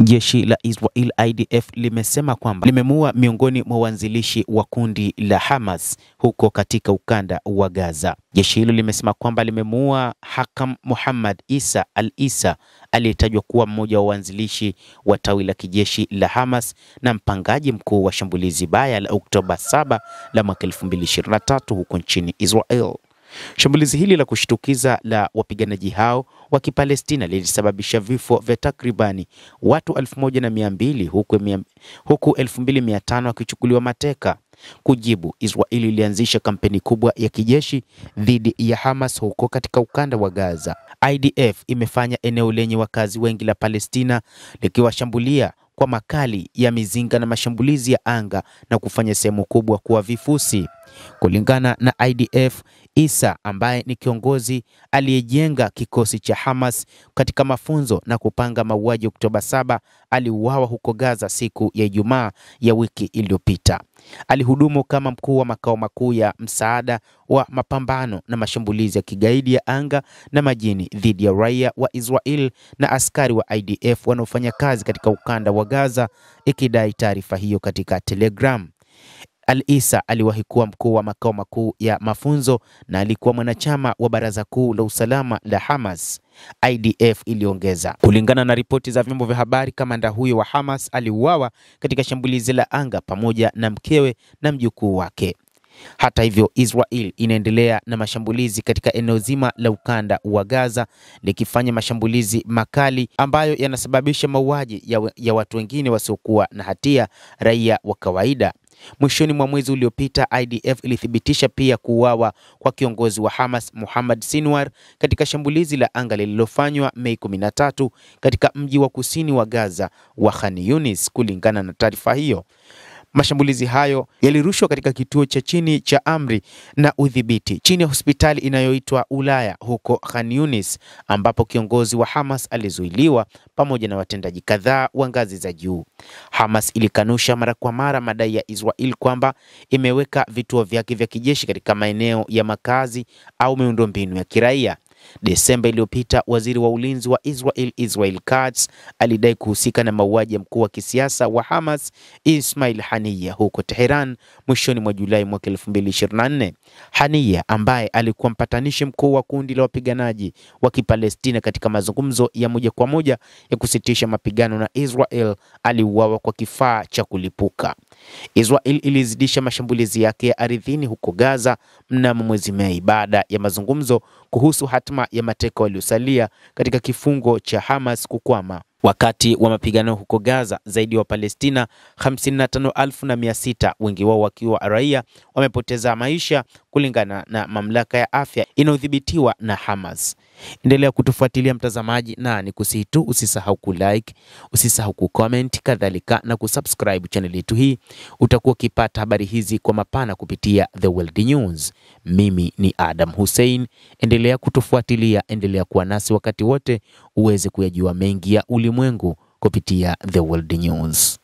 Jeshi la Israel IDF limesema kwamba limemuua miongoni mwa waanzilishi wa kundi la Hamas huko katika ukanda wa Gaza. Jeshi hilo limesema kwamba limemuua Hakam Muhammad Isa al-Isa aliyetajwa kuwa mmoja wa waanzilishi wa tawi la kijeshi la Hamas na mpangaji mkuu wa shambulizi baya la Oktoba 7 la mwaka 2023 huko nchini Israel. Shambulizi hili la kushtukiza la wapiganaji hao wa Kipalestina lilisababisha vifo vya takribani watu 1200 huku 2500 wakichukuliwa mateka. Kujibu, Israeli ilianzisha kampeni kubwa ya kijeshi dhidi ya Hamas huko katika ukanda wa Gaza. IDF imefanya eneo lenye wakazi wengi la Palestina likiwashambulia kwa makali ya mizinga na mashambulizi ya anga na kufanya sehemu kubwa kuwa vifusi. Kulingana na IDF, Isa ambaye ni kiongozi aliyejenga kikosi cha Hamas katika mafunzo na kupanga mauaji Oktoba 7 aliuawa huko Gaza siku ya Ijumaa ya wiki iliyopita. Alihudumu kama mkuu wa makao makuu ya msaada wa mapambano na mashambulizi ya kigaidi ya anga na majini dhidi ya raia wa Israel na askari wa IDF wanaofanya kazi katika ukanda wa Gaza, ikidai taarifa hiyo katika Telegram. Al-Isa aliwahi kuwa mkuu wa makao makuu ya mafunzo na alikuwa mwanachama wa baraza kuu la usalama la Hamas, IDF iliongeza. Kulingana na ripoti za vyombo vya habari, kamanda huyo wa Hamas aliuawa katika shambulizi la anga pamoja na mkewe na mjukuu wake. Hata hivyo, Israel inaendelea na mashambulizi katika eneo zima la ukanda wa Gaza, likifanya mashambulizi makali ambayo yanasababisha mauaji ya watu wengine wasiokuwa na hatia, raia wa kawaida. Mwishoni mwa mwezi uliopita, IDF ilithibitisha pia kuuawa kwa kiongozi wa Hamas Muhammad Sinwar katika shambulizi la anga lililofanywa Mei 13 katika mji wa kusini wa Gaza wa Khan Yunis. Kulingana na taarifa hiyo, mashambulizi hayo yalirushwa katika kituo cha chini cha amri na udhibiti chini ya hospitali inayoitwa Ulaya huko Khan Yunis, ambapo kiongozi wa Hamas alizuiliwa pamoja na watendaji kadhaa wa ngazi za juu. Hamas ilikanusha mara kwa mara madai ya Israel kwamba imeweka vituo vyake vya kijeshi katika maeneo ya makazi au miundombinu ya kiraia. Desemba iliyopita, waziri wa ulinzi wa Israel Katz alidai kuhusika na mauaji ya mkuu wa kisiasa wa Hamas Ismail Haniyeh huko Tehran mwishoni mwa Julai mwaka 2024. Haniyeh ambaye alikuwa mpatanishi mkuu wa kundi la wapiganaji wa Kipalestina katika mazungumzo ya moja kwa moja ya kusitisha mapigano na Israel, aliuawa kwa kifaa cha kulipuka. Israel ilizidisha mashambulizi yake ya ardhini huko Gaza mnamo mwezi Mei baada ya mazungumzo kuhusu hatima ya mateka waliosalia katika kifungo cha Hamas kukwama. Wakati wa mapigano huko Gaza, zaidi ya Wapalestina 55,600, wengi wao wakiwa raia, wamepoteza maisha kulingana na mamlaka ya afya inayodhibitiwa na Hamas. Endelea kutufuatilia mtazamaji, na nikusihi tu usisahau kulike, usisahau kucomment, kadhalika na kusubscribe channel yetu hii. Utakuwa ukipata habari hizi kwa mapana kupitia The World News. Mimi ni Adam Hussein. Endelea kutufuatilia, endelea kuwa nasi wakati wote uweze kuyajua mengi ya ulimwengu kupitia The World News.